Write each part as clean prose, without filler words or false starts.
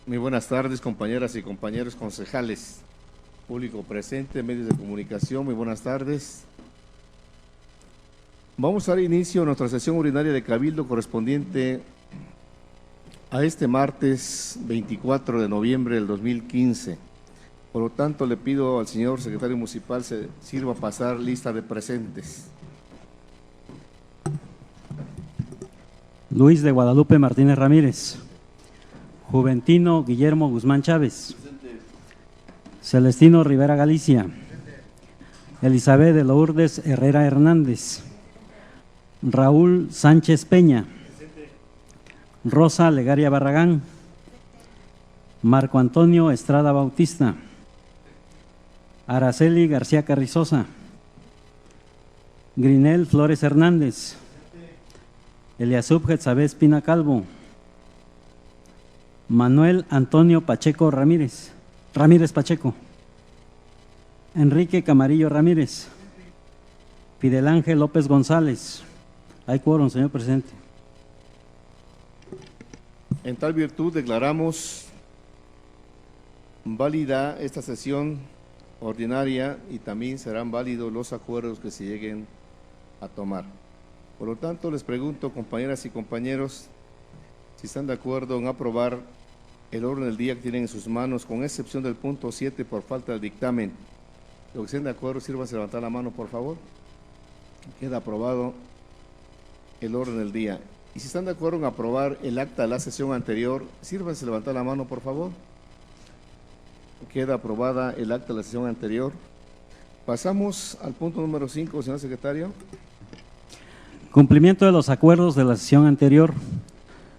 Muy buenas tardes, compañeras y compañeros concejales, público presente, medios de comunicación, muy buenas tardes. Vamos a dar inicio a nuestra sesión ordinaria de Cabildo correspondiente a este martes 24 de noviembre del 2015. Por lo tanto, le pido al señor secretario municipal se sirva a pasar lista de presentes. Luis de Guadalupe Martínez Ramírez. Juventino Guillermo Guzmán Chávez. Celestino Rivera Galicia. Elizabeth de Lourdes Herrera Hernández. Raúl Sánchez Peña. Rosa Legaria Barragán. Marco Antonio Estrada Bautista. Araceli García Carrizosa. Grinel Flores Hernández. Eliasub Getzabé Espina Calvo. Manuel Antonio Pacheco Ramírez Pacheco. Enrique Camarillo Ramírez. Fidel Ángel López González. Hay quórum, señor presidente. En tal virtud declaramos válida esta sesión ordinaria y también serán válidos los acuerdos que se lleguen a tomar. Por lo tanto, les pregunto, compañeras y compañeros, si están de acuerdo en aprobar el orden del día que tienen en sus manos, con excepción del punto 7 por falta de dictamen. Los que estén de acuerdo, sírvanse a levantar la mano, por favor. Queda aprobado el orden del día. Y si están de acuerdo en aprobar el acta de la sesión anterior, sírvanse a levantar la mano, por favor. Queda aprobada el acta de la sesión anterior. Pasamos al punto número 5, señor secretario. Cumplimiento de los acuerdos de la sesión anterior.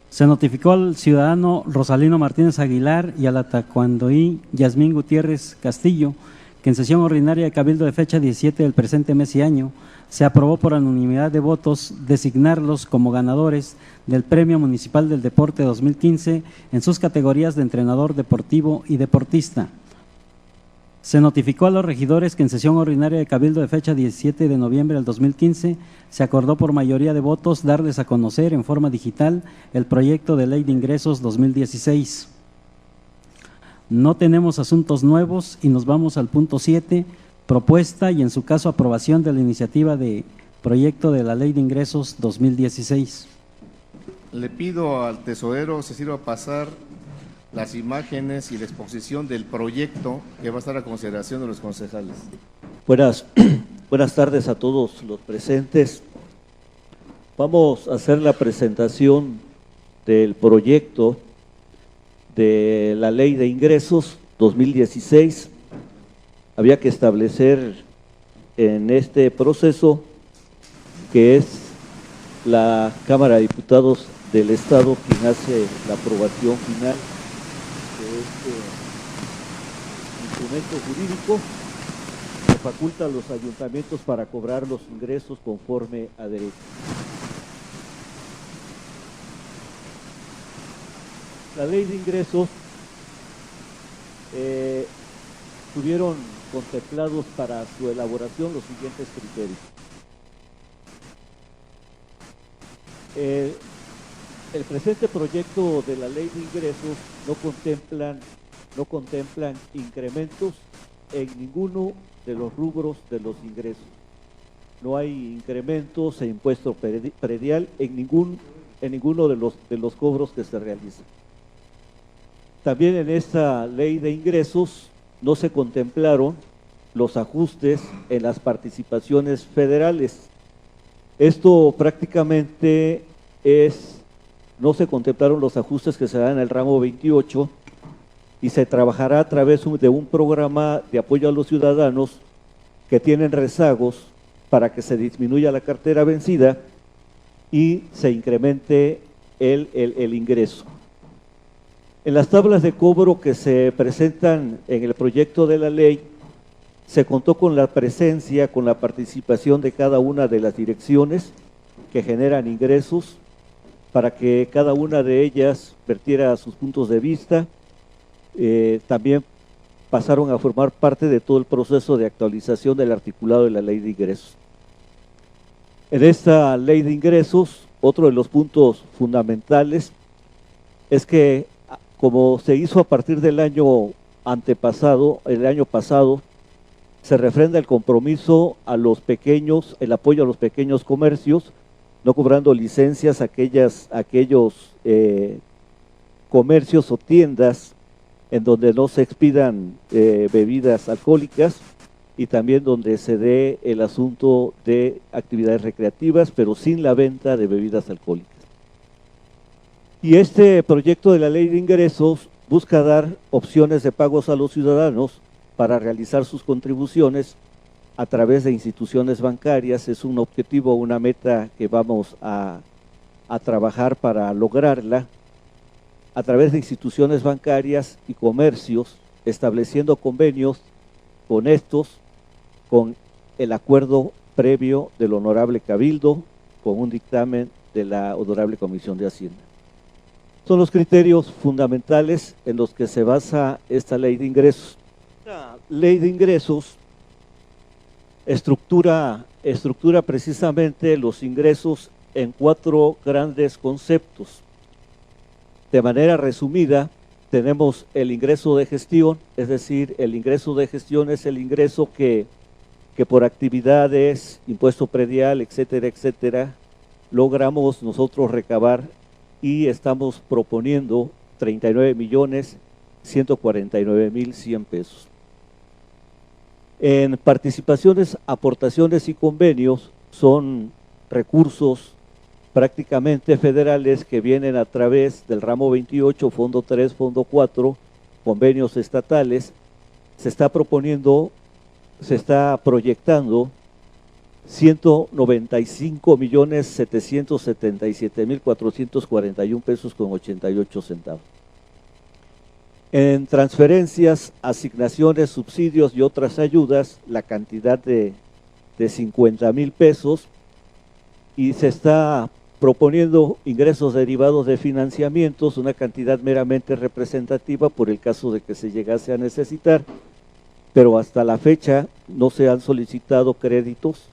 Se notificó al ciudadano Rosalino Martínez Aguilar y a la tacuandoí Yasmín Gutiérrez Castillo que en sesión ordinaria de Cabildo de fecha 17 del presente mes y año se aprobó por unanimidad de votos designarlos como ganadores del Premio Municipal del Deporte 2015 en sus categorías de entrenador deportivo y deportista. Se notificó a los regidores que en sesión ordinaria de Cabildo de fecha 17 de noviembre del 2015 se acordó por mayoría de votos darles a conocer en forma digital el proyecto de Ley de Ingresos 2016. No tenemos asuntos nuevos y nos vamos al punto 7, propuesta y en su caso aprobación de la iniciativa de proyecto de la Ley de Ingresos 2016. Le pido al tesorero se sirva a pasar las imágenes y la exposición del proyecto que va a estar a consideración de los concejales. Buenas tardes a todos los presentes. Vamos a hacer la presentación del proyecto de la Ley de Ingresos 2016. Había que establecer en este proceso que es la Cámara de Diputados del Estado quien hace la aprobación final de este instrumento jurídico que faculta a los ayuntamientos para cobrar los ingresos conforme a derecho. La Ley de Ingresos tuvieron contemplados para su elaboración los siguientes criterios. El presente proyecto de la Ley de Ingresos no contemplan incrementos en ninguno de los rubros de los ingresos. No hay incrementos en impuesto predial en ninguno de los cobros que se realizan. También en esta Ley de Ingresos no se contemplaron los ajustes en las participaciones federales. Esto prácticamente no se contemplaron los ajustes que se dan en el ramo 28 y se trabajará a través de un programa de apoyo a los ciudadanos que tienen rezagos para que se disminuya la cartera vencida y se incremente el ingreso. En las tablas de cobro que se presentan en el proyecto de la ley, se contó con la presencia, con la participación de cada una de las direcciones que generan ingresos, para que cada una de ellas vertiera sus puntos de vista. También pasaron a formar parte de todo el proceso de actualización del articulado de la Ley de Ingresos. En esta Ley de Ingresos, otro de los puntos fundamentales es que como se hizo a partir del año antepasado, el año pasado, se refrenda el compromiso a los pequeños, el apoyo a los pequeños comercios, no cobrando licencias a aquellos comercios o tiendas en donde no se expidan bebidas alcohólicas, y también donde se dé el asunto de actividades recreativas, pero sin la venta de bebidas alcohólicas. Y este proyecto de la Ley de Ingresos busca dar opciones de pagos a los ciudadanos para realizar sus contribuciones a través de instituciones bancarias. Es un objetivo, una meta que vamos a trabajar para lograrla a través de instituciones bancarias y comercios, estableciendo convenios con estos, con el acuerdo previo del Honorable Cabildo, con un dictamen de la Honorable Comisión de Hacienda. Son los criterios fundamentales en los que se basa esta ley de ingresos. La ley de ingresos estructura precisamente los ingresos en 4 grandes conceptos. De manera resumida, tenemos el ingreso de gestión, es decir, el ingreso de gestión es el ingreso que por actividades, impuesto predial, etcétera, etcétera, logramos nosotros recabar, y estamos proponiendo 39.149.100 pesos. En participaciones, aportaciones y convenios son recursos prácticamente federales que vienen a través del ramo 28, fondo 3, fondo 4, convenios estatales. Se está proyectando 195.777.441 pesos con 88 centavos. En transferencias, asignaciones, subsidios y otras ayudas, la cantidad de 50,000 pesos, y se está proponiendo ingresos derivados de financiamientos, una cantidad meramente representativa por el caso de que se llegase a necesitar, pero hasta la fecha no se han solicitado créditos,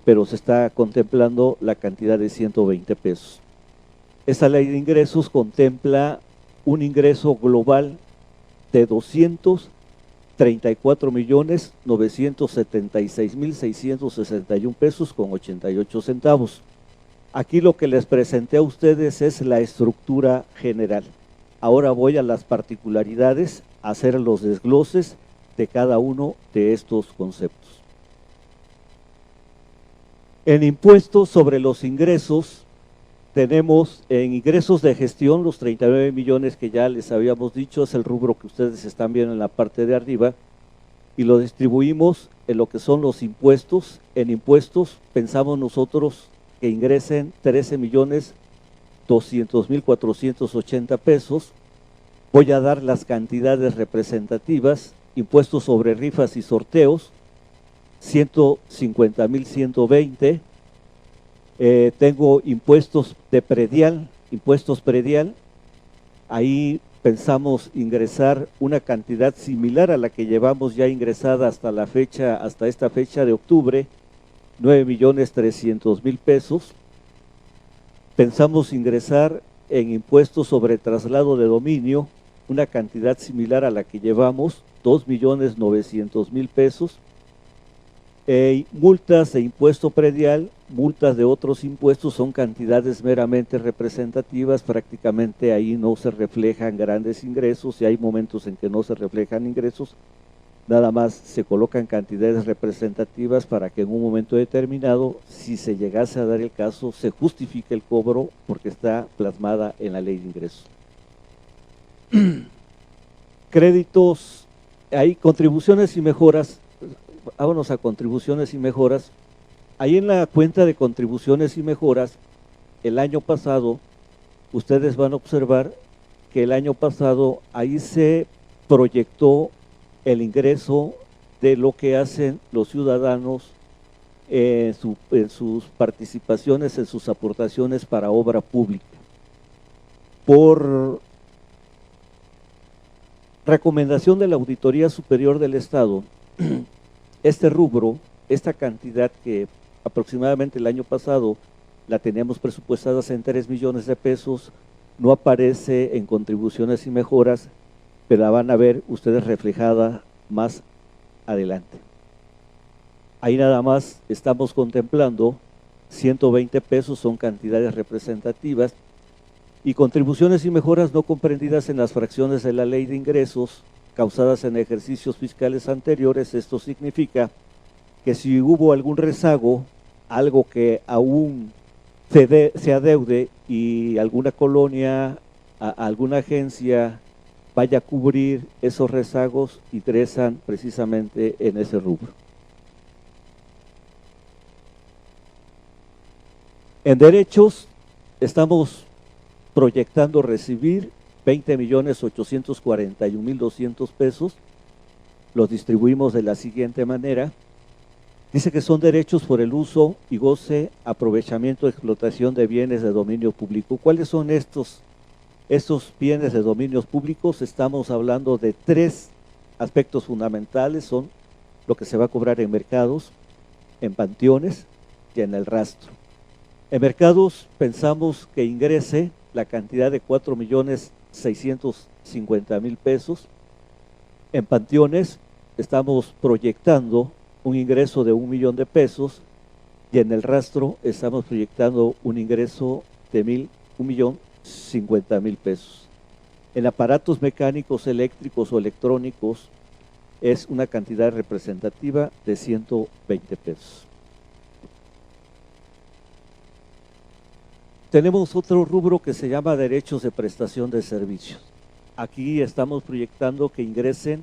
pero se está contemplando la cantidad de 120 pesos. Esta ley de ingresos contempla un ingreso global de 234.976.661 pesos con 88 centavos. Aquí lo que les presenté a ustedes es la estructura general. Ahora voy a las particularidades, a hacer los desgloses de cada uno de estos conceptos. En impuestos sobre los ingresos, tenemos en ingresos de gestión los 39 millones que ya les habíamos dicho, es el rubro que ustedes están viendo en la parte de arriba, y lo distribuimos en lo que son los impuestos. En impuestos pensamos nosotros que ingresen 13.200.480 pesos. Voy a dar las cantidades representativas. Impuestos sobre rifas y sorteos, 150.120. Tengo impuestos de predial, ahí pensamos ingresar una cantidad similar a la que llevamos ya ingresada hasta esta fecha de octubre, 9.300.000 pesos. Pensamos ingresar en impuestos sobre traslado de dominio, una cantidad similar a la que llevamos, 2.900.000 pesos. Multas de impuesto predial, multas de otros impuestos son cantidades meramente representativas, prácticamente ahí no se reflejan grandes ingresos, y hay momentos en que no se reflejan ingresos, nada más se colocan cantidades representativas para que en un momento determinado, si se llegase a dar el caso, se justifique el cobro porque está plasmada en la ley de ingresos. Créditos, hay contribuciones y mejoras. Vámonos a contribuciones y mejoras. Ahí en la cuenta de contribuciones y mejoras, el año pasado, ustedes van a observar que el año pasado ahí se proyectó el ingreso de lo que hacen los ciudadanos en sus participaciones, en sus aportaciones para obra pública. Por recomendación de la Auditoría Superior del Estado, este rubro, esta cantidad que aproximadamente el año pasado la teníamos presupuestadas en 3 millones de pesos, no aparece en contribuciones y mejoras, pero la van a ver ustedes reflejada más adelante. Ahí nada más estamos contemplando 120 pesos, son cantidades representativas, y contribuciones y mejoras no comprendidas en las fracciones de la ley de ingresos causadas en ejercicios fiscales anteriores. Esto significa que si hubo algún rezago, algo que aún se adeude y alguna colonia, alguna agencia vaya a cubrir esos rezagos, ingresan precisamente en ese rubro. En derechos estamos proyectando recibir 20.841.200 pesos. Los distribuimos de la siguiente manera. Dice que son derechos por el uso y goce, aprovechamiento, explotación de bienes de dominio público. ¿Cuáles son estos bienes de dominios públicos? Estamos hablando de 3 aspectos fundamentales. Son lo que se va a cobrar en mercados, en panteones y en el rastro. En mercados pensamos que ingrese la cantidad de 4.650.000 pesos. En panteones estamos proyectando un ingreso de 1 millón de pesos, y en el rastro estamos proyectando un ingreso de 1.050.000 pesos. En aparatos mecánicos, eléctricos o electrónicos es una cantidad representativa de 120 pesos. Tenemos otro rubro que se llama derechos de prestación de servicios. Aquí estamos proyectando que ingresen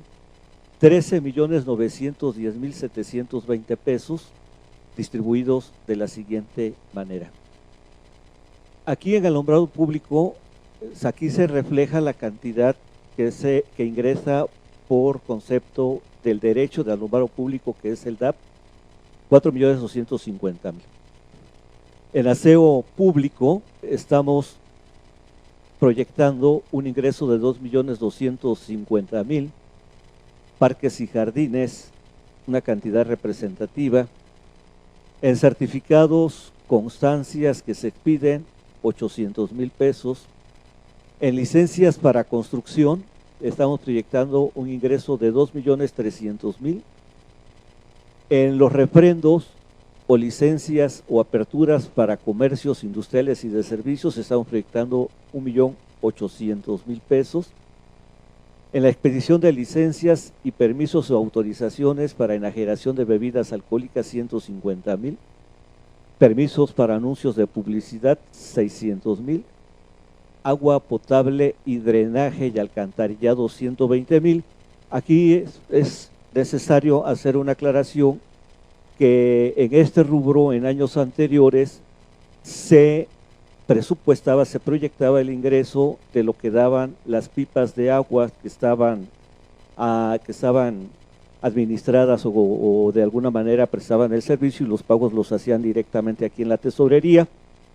13.910.720 pesos, distribuidos de la siguiente manera. Aquí en el alumbrado público, aquí se refleja la cantidad que ingresa por concepto del derecho de alumbrado público, que es el DAP, 4.250.000. En aseo público estamos proyectando un ingreso de 2.250.000, parques y jardines, una cantidad representativa. En certificados, constancias que se expiden, 800.000 pesos. En licencias para construcción, estamos proyectando un ingreso de 2.300.000. En los refrendos o licencias o aperturas para comercios industriales y de servicios, estamos proyectando 1.800.000 pesos. En la expedición de licencias y permisos o autorizaciones para enajenación de bebidas alcohólicas, 150.000. Permisos para anuncios de publicidad, 600.000. Agua potable y drenaje y alcantarillado, 120.000. Aquí es necesario hacer una aclaración que en este rubro, en años anteriores, se proyectaba el ingreso de lo que daban las pipas de agua que estaban administradas o de alguna manera prestaban el servicio, y los pagos los hacían directamente aquí en la tesorería.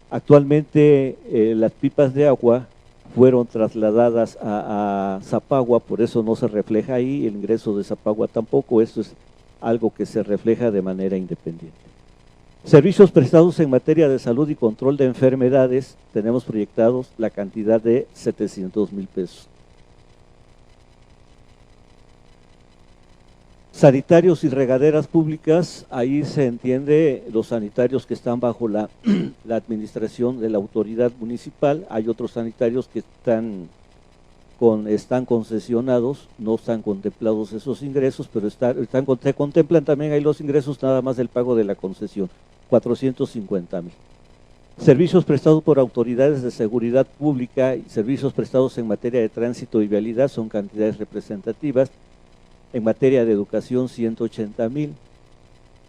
Actualmente las pipas de agua fueron trasladadas a Zapagua, por eso no se refleja ahí el ingreso de Zapagua tampoco. Esto es algo que se refleja de manera independiente. Servicios prestados en materia de salud y control de enfermedades, tenemos proyectados la cantidad de 700.000 pesos. Sanitarios y regaderas públicas, ahí se entiende los sanitarios que están bajo la administración de la autoridad municipal. Hay otros sanitarios que están concesionados, no están contemplados esos ingresos, pero se contemplan también ahí los ingresos nada más del pago de la concesión, 450.000. Servicios prestados por autoridades de seguridad pública y servicios prestados en materia de tránsito y vialidad son cantidades representativas. En materia de educación, 180.000.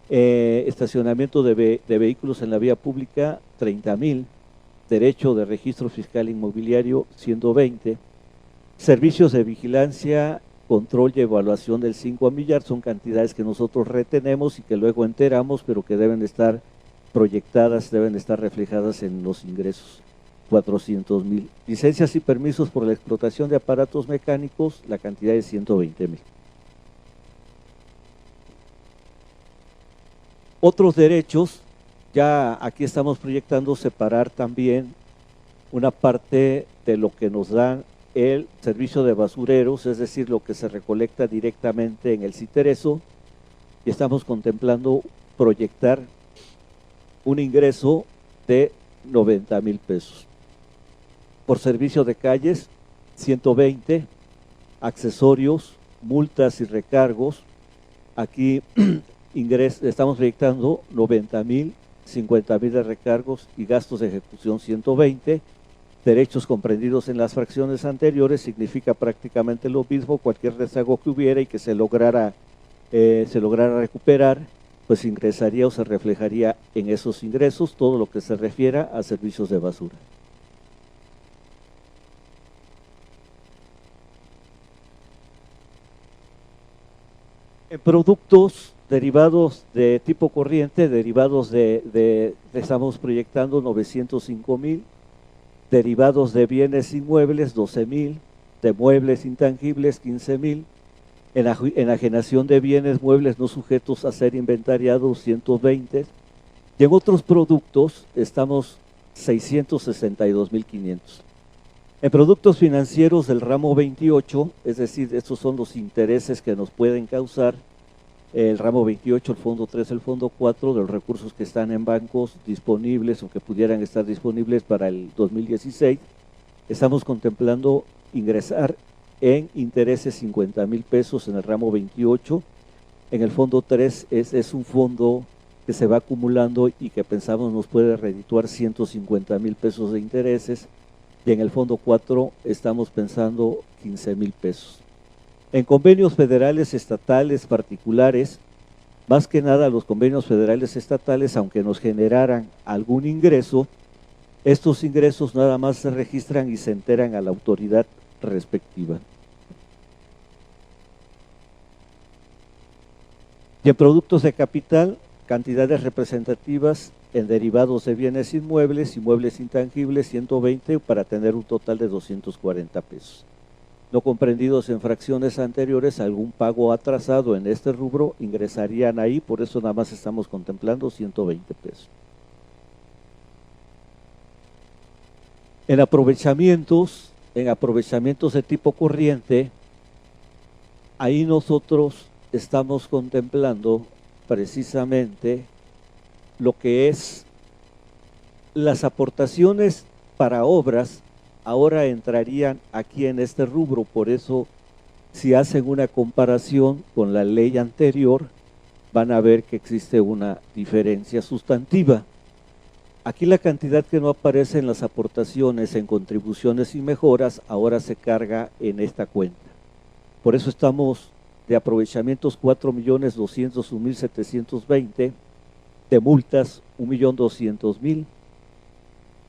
Estacionamiento de vehículos en la vía pública, 30.000. Derecho de registro fiscal inmobiliario, 120. Servicios de vigilancia, control y evaluación del 5 a millar, son cantidades que nosotros retenemos y que luego enteramos, pero que deben de estar proyectadas, deben de estar reflejadas en los ingresos, 400.000. Licencias y permisos por la explotación de aparatos mecánicos, la cantidad de 120.000. Otros derechos, ya aquí estamos proyectando separar también una parte de lo que nos dan el servicio de basureros, es decir, lo que se recolecta directamente en el Citerezo, y estamos contemplando proyectar un ingreso de 90,000 pesos. Por servicio de calles, 120, accesorios, multas y recargos, aquí estamos proyectando 90,000, 50,000 de recargos y gastos de ejecución 120, derechos comprendidos en las fracciones anteriores, significa prácticamente lo mismo, cualquier rezago que hubiera y que se lograra recuperar, pues ingresaría o se reflejaría en esos ingresos todo lo que se refiera a servicios de basura. En productos derivados de tipo corriente, estamos proyectando 905,000, derivados de bienes inmuebles 12,000, de muebles intangibles 15,000, enajenación de bienes muebles no sujetos a ser inventariados 120, y en otros productos estamos 662,500. En productos financieros del ramo 28, es decir, estos son los intereses que nos pueden causar el ramo 28, el fondo 3, el fondo 4, de los recursos que están en bancos disponibles o que pudieran estar disponibles para el 2016, estamos contemplando ingresar en intereses 50,000 pesos en el ramo 28. En el fondo 3 es un fondo que se va acumulando y que pensamos nos puede redituar 150,000 pesos de intereses, y en el fondo 4 estamos pensando 15,000 pesos. En convenios federales, estatales, particulares, más que nada los convenios federales estatales, aunque nos generaran algún ingreso, estos ingresos nada más se registran y se enteran a la autoridad respectiva. Y en productos de capital, cantidades representativas en derivados de bienes inmuebles, inmuebles intangibles, 120 para tener un total de 240 pesos. No comprendidos en fracciones anteriores, algún pago atrasado en este rubro ingresarían ahí, por eso nada más estamos contemplando 120 pesos. En aprovechamientos de tipo corriente, ahí nosotros estamos contemplando precisamente lo que es las aportaciones para obras. Ahora entrarían aquí en este rubro, por eso si hacen una comparación con la ley anterior, van a ver que existe una diferencia sustantiva. Aquí la cantidad que no aparece en las aportaciones, en contribuciones y mejoras, ahora se carga en esta cuenta. Por eso estamos de aprovechamientos 4,201,720, de multas 1,200,000,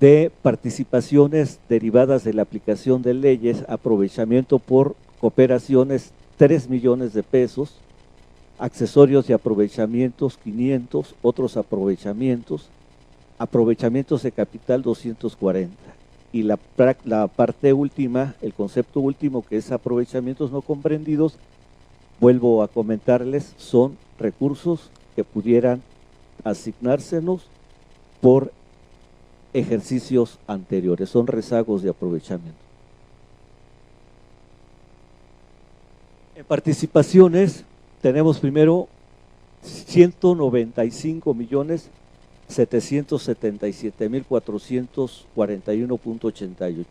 de participaciones derivadas de la aplicación de leyes, aprovechamiento por cooperaciones 3 millones de pesos, accesorios y aprovechamientos 500, otros aprovechamientos de capital 240. Y la parte última, el concepto último que es aprovechamientos no comprendidos, vuelvo a comentarles, son recursos que pudieran asignársenos por ejercicios anteriores, son rezagos de aprovechamiento. En participaciones tenemos primero 195,777,441.88.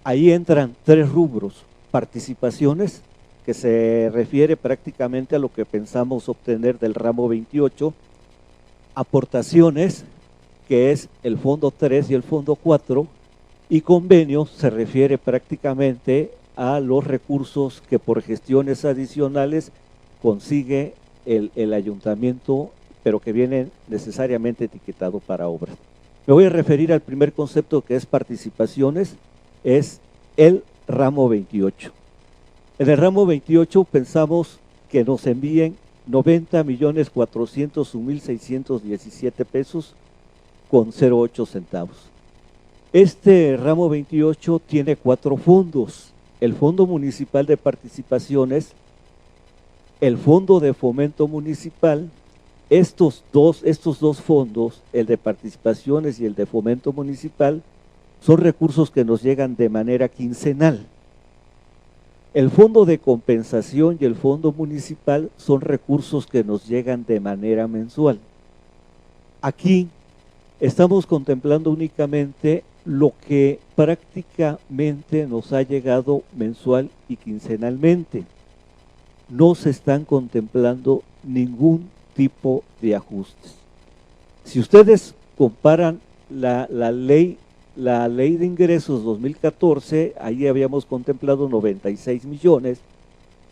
Ahí entran tres rubros: participaciones, que se refiere prácticamente a lo que pensamos obtener del ramo 28, aportaciones, que es el fondo 3 y el fondo 4, y convenios se refiere prácticamente a los recursos que por gestiones adicionales consigue el ayuntamiento, pero que vienen necesariamente etiquetado para obras. Me voy a referir al primer concepto, que es participaciones, es el ramo 28. En el ramo 28 pensamos que nos envíen 90,401,617 pesos con 0,8 centavos. Este ramo 28 tiene 4 fondos: el Fondo Municipal de Participaciones, el Fondo de Fomento Municipal. Estos dos fondos, el de participaciones y el de fomento municipal, son recursos que nos llegan de manera quincenal. El fondo de compensación y el fondo municipal son recursos que nos llegan de manera mensual. Aquí estamos contemplando únicamente lo que prácticamente nos ha llegado mensual y quincenalmente. No se están contemplando ningún tipo de ajustes. Si ustedes comparan la ley de ingresos 2014, ahí habíamos contemplado 96 millones,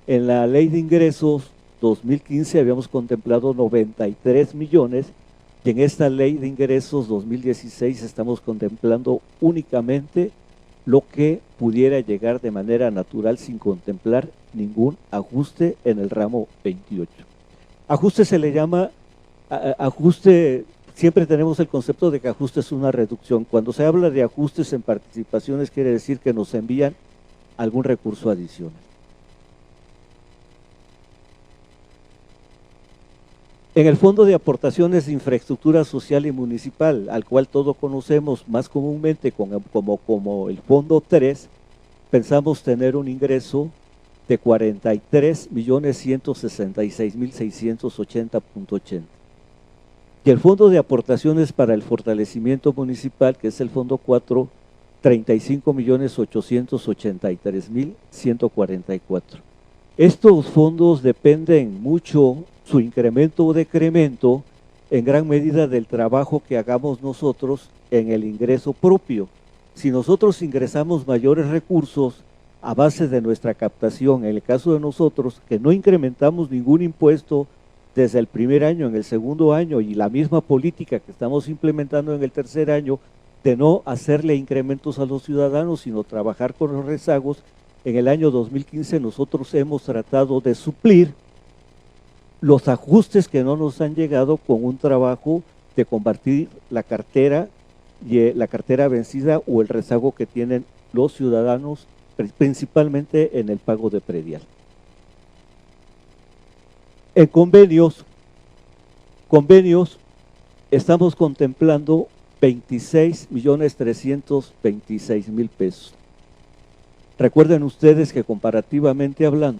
en la ley de ingresos 2015 habíamos contemplado 93 millones, y en esta ley de ingresos 2016 estamos contemplando únicamente lo que pudiera llegar de manera natural sin contemplar ningún ajuste en el ramo 28. Ajuste se le llama, ajuste, siempre tenemos el concepto de que ajuste es una reducción. Cuando se habla de ajustes en participaciones quiere decir que nos envían algún recurso adicional. En el Fondo de Aportaciones de Infraestructura Social y Municipal, al cual todos conocemos más comúnmente como el Fondo 3, pensamos tener un ingreso de 43.166.680.80. Y el Fondo de Aportaciones para el Fortalecimiento Municipal, que es el Fondo 4, 35.883.144. Estos fondos dependen mucho, su incremento o decremento, en gran medida del trabajo que hagamos nosotros en el ingreso propio. Si nosotros ingresamos mayores recursos a base de nuestra captación, en el caso de nosotros, que no incrementamos ningún impuesto desde el primer año, en el segundo año, y la misma política que estamos implementando en el tercer año, de no hacerle incrementos a los ciudadanos, sino trabajar con los rezagos, en el año 2015 nosotros hemos tratado de suplir los ajustes que no nos han llegado con un trabajo de combatir la cartera vencida o el rezago que tienen los ciudadanos, principalmente en el pago de predial. En convenios estamos contemplando 26.326.000 pesos. Recuerden ustedes que comparativamente hablando,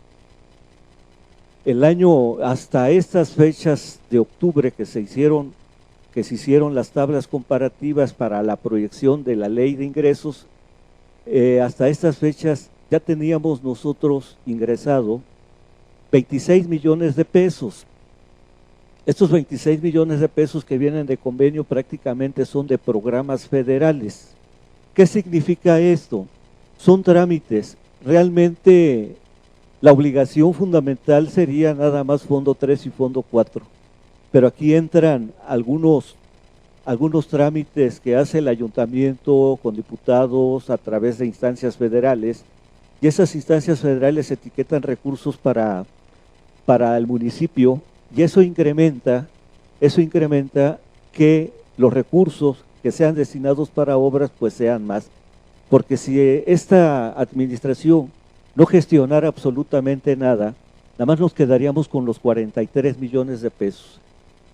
el año hasta estas fechas de octubre que se hicieron las tablas comparativas para la proyección de la ley de ingresos, hasta estas fechas ya teníamos nosotros ingresado 26 millones de pesos. Estos 26 millones de pesos que vienen de convenio prácticamente son de programas federales. ¿Qué significa esto? Son trámites. Realmente la obligación fundamental sería nada más Fondo 3 y Fondo 4, pero aquí entran algunos trámites que hace el ayuntamiento con diputados a través de instancias federales, y esas instancias federales etiquetan recursos para el municipio, y eso incrementa que los recursos que sean destinados para obras pues sean más, porque si esta administración no gestionara absolutamente nada, nada más nos quedaríamos con los 43 millones de pesos.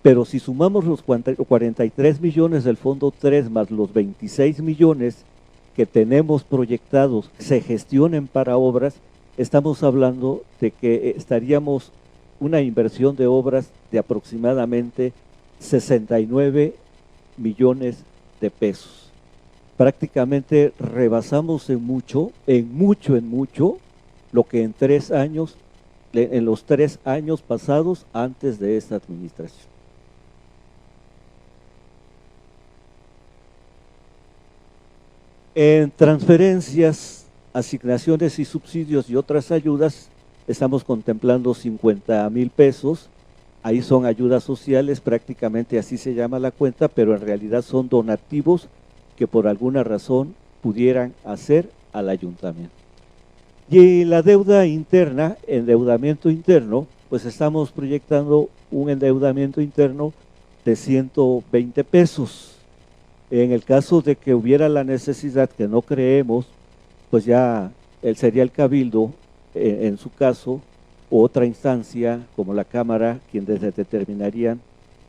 Pero si sumamos los 43 millones del Fondo 3 más los 26 millones que tenemos proyectados se gestionen para obras, estamos hablando de que estaríamos una inversión de obras de aproximadamente 69 millones de pesos. Prácticamente rebasamos en mucho lo que en los 3 años pasados antes de esta administración. En transferencias, asignaciones y subsidios y otras ayudas, estamos contemplando 50,000 pesos. Ahí son ayudas sociales, prácticamente así se llama la cuenta, pero en realidad son donativos que por alguna razón pudieran hacer al ayuntamiento. Y la deuda interna, endeudamiento interno, pues estamos proyectando un endeudamiento interno de 120 pesos. En el caso de que hubiera la necesidad, que no creemos, pues ya sería el cabildo, en su caso, u otra instancia como la Cámara, quienes determinarían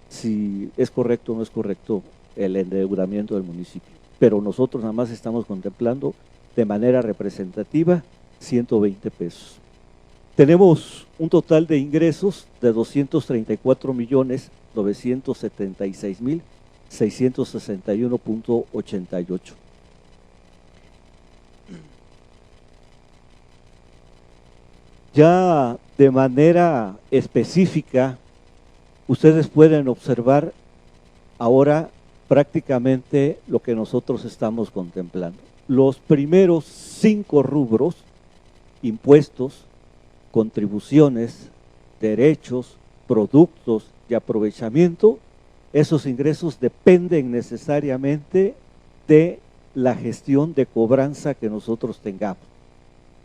si es correcto o no es correcto el endeudamiento del municipio. pero nosotros nada más estamos contemplando de manera representativa 120 pesos. Tenemos un total de ingresos de 234.976.661.88. Ya de manera específica, ustedes pueden observar ahora prácticamente lo que nosotros estamos contemplando. Los primeros 5 rubros, impuestos, contribuciones, derechos, productos y aprovechamiento, esos ingresos dependen necesariamente de la gestión de cobranza que nosotros tengamos.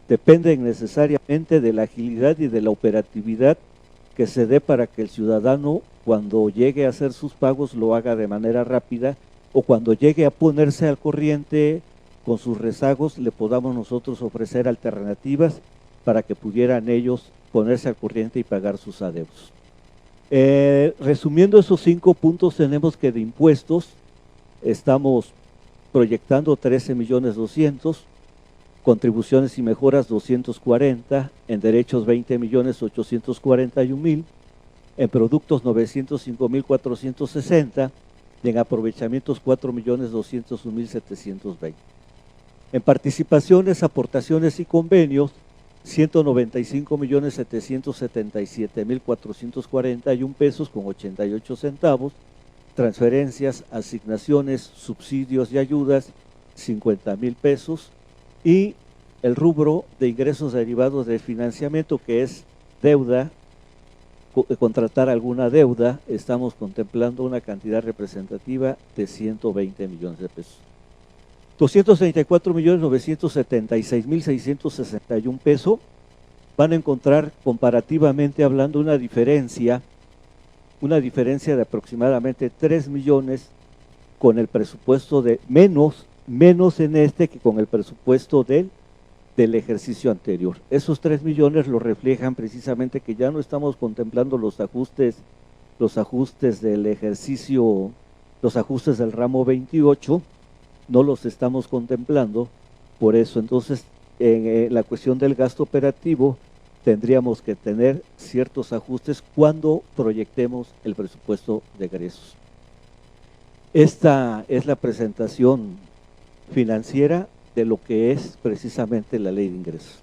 Dependen necesariamente de la agilidad y de la operatividad que se dé para que el ciudadano, cuando llegue a hacer sus pagos, lo haga de manera rápida, o cuando llegue a ponerse al corriente con sus rezagos, le podamos nosotros ofrecer alternativas para que pudieran ellos ponerse al corriente y pagar sus adeudos. Resumiendo esos 5 puntos, tenemos que de impuestos estamos proyectando 13.200.000, contribuciones y mejoras 240, en derechos 20.841.000, en productos 905.460 y en aprovechamientos 4.201.720. En participaciones, aportaciones y convenios 195.777.441 pesos con 88 centavos, transferencias, asignaciones, subsidios y ayudas 50.000 pesos, y el rubro de ingresos derivados del financiamiento, que es deuda, contratar alguna deuda, estamos contemplando una cantidad representativa de 120 millones de pesos. 234.976.661 pesos, van a encontrar comparativamente hablando una diferencia de aproximadamente 3 millones con el presupuesto de menos en este que con el presupuesto del ejercicio anterior. Esos 3 millones lo reflejan precisamente que ya no estamos contemplando los ajustes del ejercicio, los ajustes del ramo 28, no los estamos contemplando. Por eso entonces en la cuestión del gasto operativo tendríamos que tener ciertos ajustes cuando proyectemos el presupuesto de egresos. Esta es la presentación financiera de lo que es precisamente la ley de ingresos.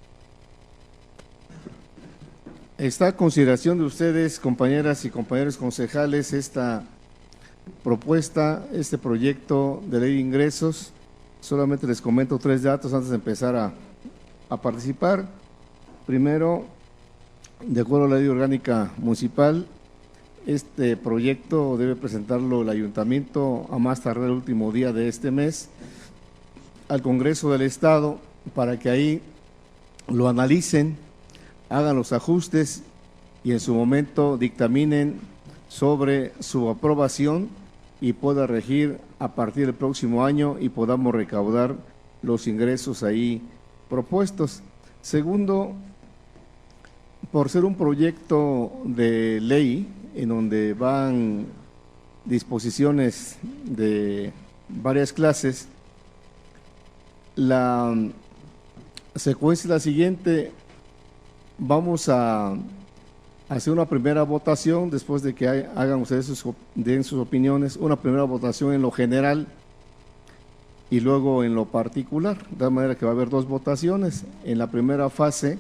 Está a consideración de ustedes, compañeras y compañeros concejales, esta propuesta, este proyecto de ley de ingresos. Solamente les comento 3 datos antes de empezar a participar. Primero, de acuerdo a la ley orgánica municipal, este proyecto debe presentarlo el ayuntamiento a más tardar el último día de este mes al Congreso del Estado para que ahí lo analicen, hagan los ajustes y en su momento dictaminen sobre su aprobación y pueda regir a partir del próximo año y podamos recaudar los ingresos ahí propuestos. Segundo, por ser un proyecto de ley en donde van disposiciones de varias clases, la secuencia es la siguiente: vamos a hacer una primera votación después de que hagan ustedes den sus opiniones, una primera votación en lo general y luego en lo particular, de tal manera que va a haber 2 votaciones. En la primera fase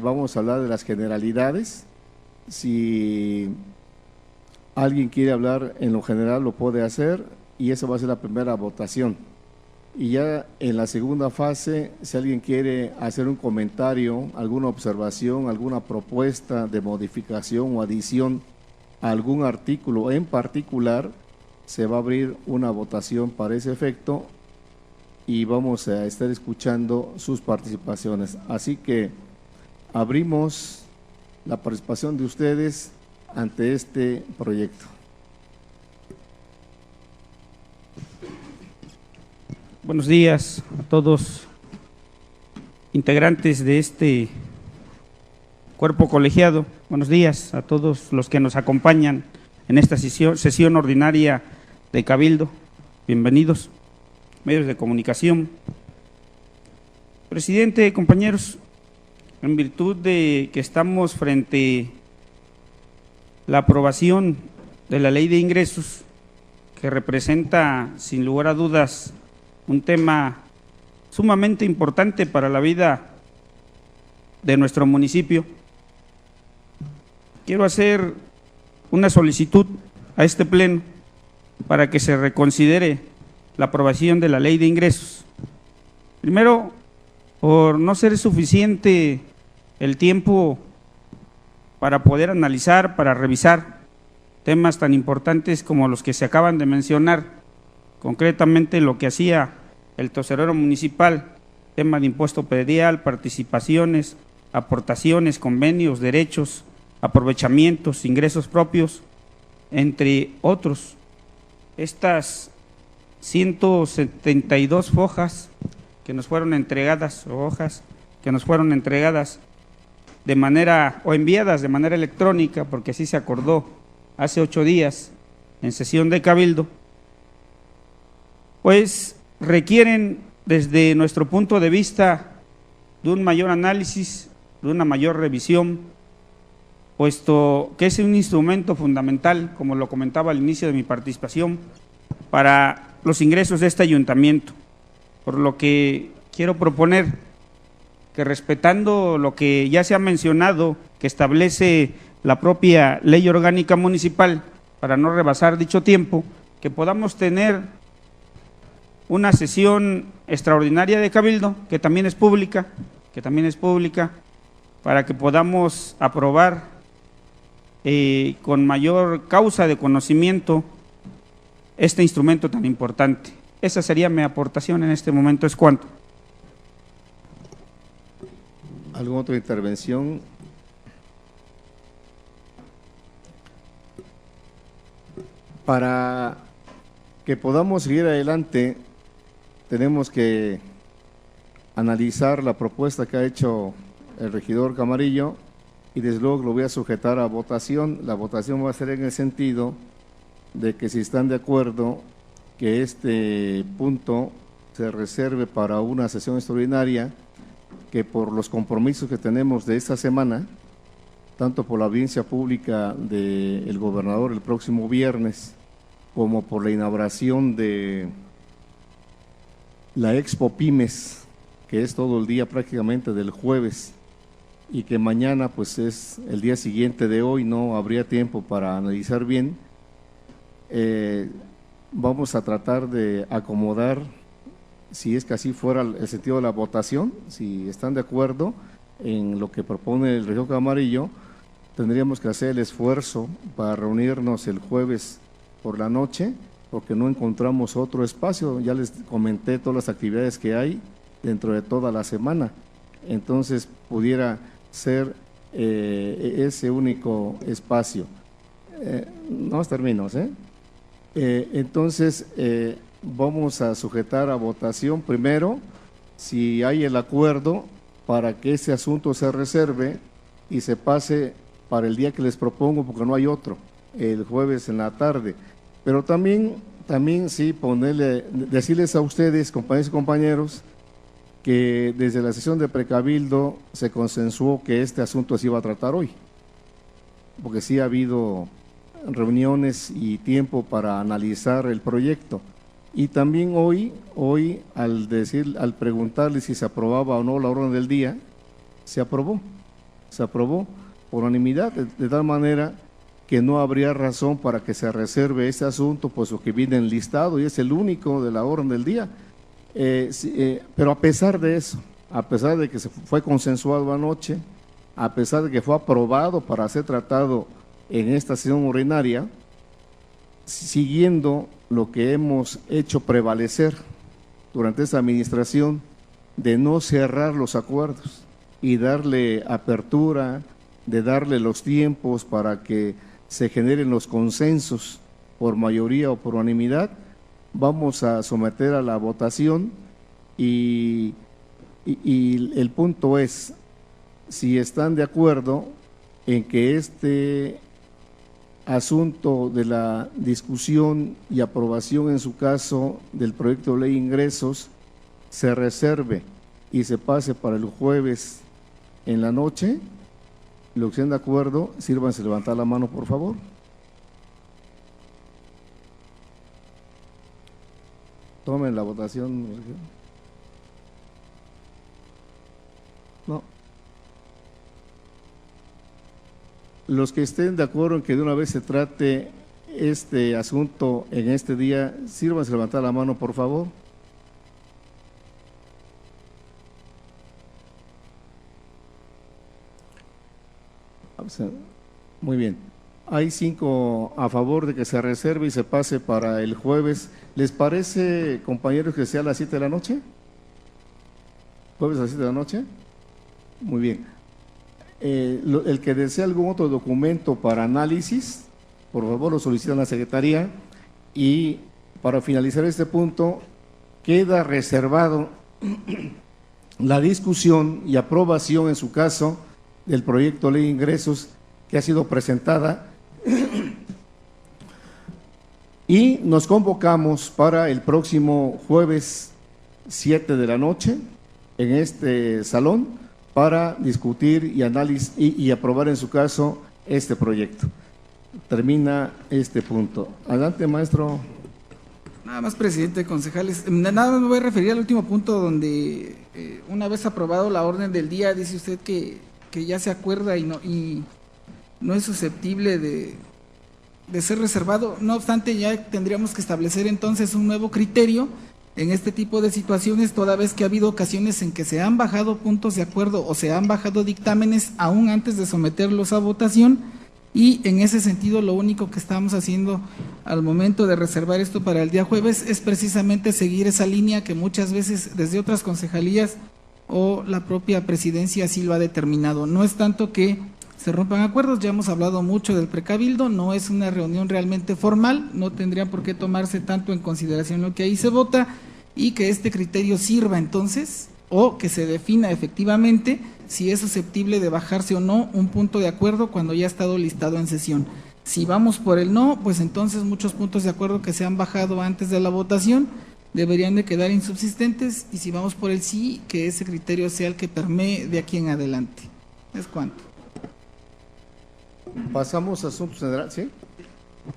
vamos a hablar de las generalidades. Si alguien quiere hablar en lo general lo puede hacer y esa va a ser la primera votación. Y ya en la segunda fase, si alguien quiere hacer un comentario, alguna observación, alguna propuesta de modificación o adición a algún artículo en particular, se va a abrir una votación para ese efecto y vamos a estar escuchando sus participaciones. Así que abrimos la participación de ustedes ante este proyecto. Buenos días a todos integrantes de este cuerpo colegiado. Buenos días a todos los que nos acompañan en esta sesión ordinaria de Cabildo. Bienvenidos. medios de comunicación. Presidente, compañeros, en virtud de que estamos frente a la aprobación de la Ley de Ingresos, que representa, sin lugar a dudas, un tema sumamente importante para la vida de nuestro municipio, quiero hacer una solicitud a este pleno para que se reconsidere la aprobación de la Ley de Ingresos. Primero, por no ser suficiente el tiempo para poder analizar, para revisar temas tan importantes como los que se acaban de mencionar, concretamente lo que hacía el tesorero municipal, tema de impuesto predial, participaciones, aportaciones, convenios, derechos, aprovechamientos, ingresos propios, entre otros. Estas 172 hojas que nos fueron entregadas, o hojas que nos fueron entregadas de manera, o enviadas de manera electrónica, porque así se acordó hace 8 días en sesión de Cabildo, pues requieren, desde nuestro punto de vista, de un mayor análisis, de una mayor revisión, puesto que es un instrumento fundamental, como lo comentaba al inicio de mi participación, para los ingresos de este ayuntamiento. Por lo que quiero proponer que, respetando lo que ya se ha mencionado, que establece la propia ley orgánica municipal, para no rebasar dicho tiempo, que podamos tener una sesión extraordinaria de Cabildo, que también es pública, para que podamos aprobar con mayor causa de conocimiento este instrumento tan importante. Esa sería mi aportación en este momento. ¿Es cuánto? ¿Alguna otra intervención? Para que podamos seguir adelante, tenemos que analizar la propuesta que ha hecho el regidor Camarillo y desde luego lo voy a sujetar a votación. La votación va a ser en el sentido de que, si están de acuerdo, que este punto se reserve para una sesión extraordinaria, que por los compromisos que tenemos de esta semana, tanto por la audiencia pública del gobernador el próximo viernes, como por la inauguración de la Expo Pymes, que es todo el día prácticamente del jueves, y que mañana pues es el día siguiente de hoy, no habría tiempo para analizar bien. Vamos a tratar de acomodar, si es que así fuera el sentido de la votación, si están de acuerdo en lo que propone el regidor Camarillo, tendríamos que hacer el esfuerzo para reunirnos el jueves por la noche, porque no encontramos otro espacio. Ya les comenté todas las actividades que hay dentro de toda la semana, entonces pudiera ser ese único espacio. No termino, entonces vamos a sujetar a votación primero si hay el acuerdo para que ese asunto se reserve y se pase para el día que les propongo, porque no hay otro, el jueves en la tarde. Pero también sí decirles a ustedes, compañeros y compañeros, que desde la sesión de precabildo se consensuó que este asunto se iba a tratar hoy, porque sí ha habido reuniones y tiempo para analizar el proyecto. Y también hoy al preguntarle si se aprobaba o no la orden del día, se aprobó por unanimidad, de tal manera que no habría razón para que se reserve este asunto, puesto que viene enlistado y es el único de la orden del día. Pero a pesar de eso, a pesar de que se fue consensuado anoche, a pesar de que fue aprobado para ser tratado en esta sesión ordinaria, siguiendo lo que hemos hecho prevalecer durante esta administración, de no cerrar los acuerdos y darle apertura, de darle los tiempos para que se generen los consensos por mayoría o por unanimidad, vamos a someter a la votación y el punto es si están de acuerdo en que este asunto de la discusión y aprobación, en su caso, del proyecto de ley de ingresos, se reserve y se pase para el jueves en la noche, los que estén de acuerdo, sírvanse levantar la mano, por favor. Tomen la votación. No. Los que estén de acuerdo en que de una vez se trate este asunto en este día, sírvanse levantar la mano, por favor. Muy bien. Hay 5 a favor de que se reserve y se pase para el jueves. ¿Les parece, compañeros, que sea a las 7 de la noche? ¿Jueves a las 7 de la noche? Muy bien. El que desea algún otro documento para análisis, por favor lo solicita a la Secretaría. Y para finalizar este punto, queda reservado la discusión y aprobación, en su caso, del proyecto de ley de ingresos que ha sido presentada, y nos convocamos para el próximo jueves 7 de la noche en este salón para discutir y análisis y aprobar, en su caso, este proyecto. Termina este punto. Adelante, maestro. Nada más, presidente, concejales, nada más me voy a referir al último punto donde una vez aprobado la orden del día, dice usted que ya se acuerda y no es susceptible de ser reservado. No obstante, ya tendríamos que establecer entonces un nuevo criterio en este tipo de situaciones, toda vez que ha habido ocasiones en que se han bajado puntos de acuerdo o se han bajado dictámenes aún antes de someterlos a votación, y en ese sentido lo único que estamos haciendo al momento de reservar esto para el día jueves es precisamente seguir esa línea que muchas veces desde otras concejalías o la propia presidencia así lo ha determinado. No es tanto que se rompan acuerdos, ya hemos hablado mucho del precabildo, no es una reunión realmente formal, no tendría por qué tomarse tanto en consideración lo que ahí se vota, y que este criterio sirva entonces, o que se defina efectivamente si es susceptible de bajarse o no un punto de acuerdo cuando ya ha estado listado en sesión. Si vamos por el no, pues entonces muchos puntos de acuerdo que se han bajado antes de la votación deberían de quedar insubsistentes, y si vamos por el sí, que ese criterio sea el que permee de aquí en adelante. Es cuanto. Pasamos a asuntos generales, ¿sí?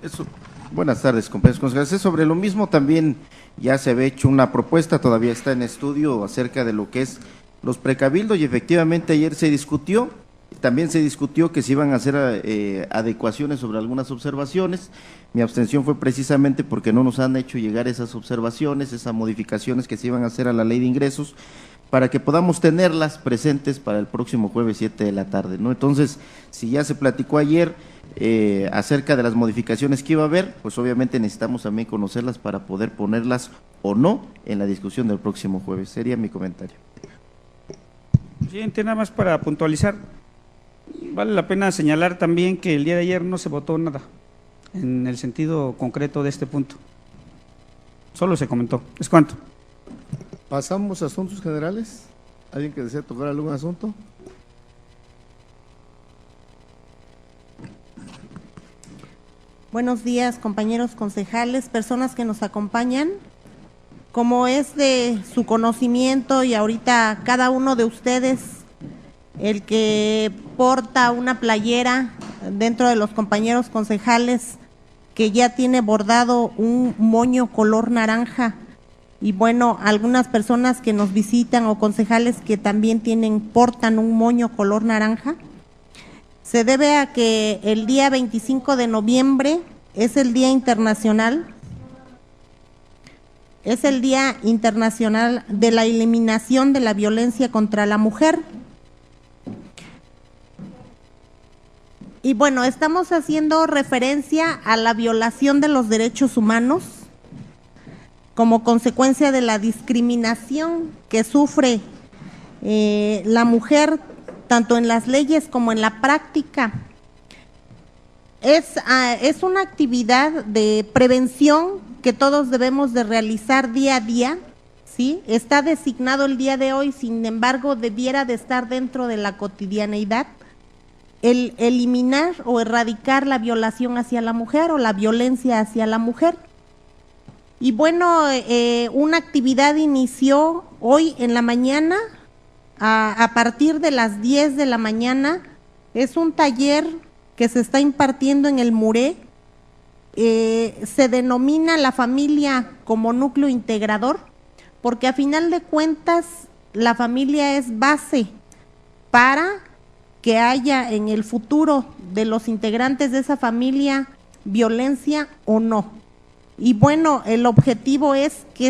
Eso. Buenas tardes, compañeros concejales. Sobre lo mismo también ya se había hecho una propuesta, todavía está en estudio, acerca de lo que es los precabildos, y efectivamente ayer se discutió, también se discutió que se iban a hacer adecuaciones sobre algunas observaciones. Mi abstención fue precisamente porque no nos han hecho llegar esas observaciones, esas modificaciones que se iban a hacer a la ley de ingresos, para que podamos tenerlas presentes para el próximo jueves 7 de la tarde, ¿no? Entonces, si ya se platicó ayer acerca de las modificaciones que iba a haber, pues obviamente necesitamos también conocerlas para poder ponerlas o no en la discusión del próximo jueves. Sería mi comentario. Presidente, nada más para puntualizar, vale la pena señalar también que el día de ayer no se votó nada en el sentido concreto de este punto, solo se comentó. ¿Es cuánto? Pasamos a asuntos generales. ¿Alguien que desea tocar algún asunto? Buenos días, compañeros concejales, personas que nos acompañan. Como es de su conocimiento y ahorita cada uno de ustedes, el que porta una playera dentro de los compañeros concejales que ya tiene bordado un moño color naranja, y bueno, algunas personas que nos visitan o concejales que también portan un moño color naranja, se debe a que el día 25 de noviembre es el Día Internacional, de la eliminación de la violencia contra la mujer. Y bueno, estamos haciendo referencia a la violación de los derechos humanos como consecuencia de la discriminación que sufre la mujer, tanto en las leyes como en la práctica. Es una actividad de prevención que todos debemos de realizar día a día, ¿sí? Está designado el día de hoy, sin embargo, debiera de estar dentro de la cotidianeidad. el eliminar o erradicar la violación hacia la mujer o la violencia hacia la mujer. Y bueno, una actividad inició hoy en la mañana, a partir de las 10 de la mañana. Es un taller que se está impartiendo en el MURE. Se denomina la familia como núcleo integrador, porque a final de cuentas la familia es base para que haya en el futuro de los integrantes de esa familia violencia o no. Y bueno, el objetivo es que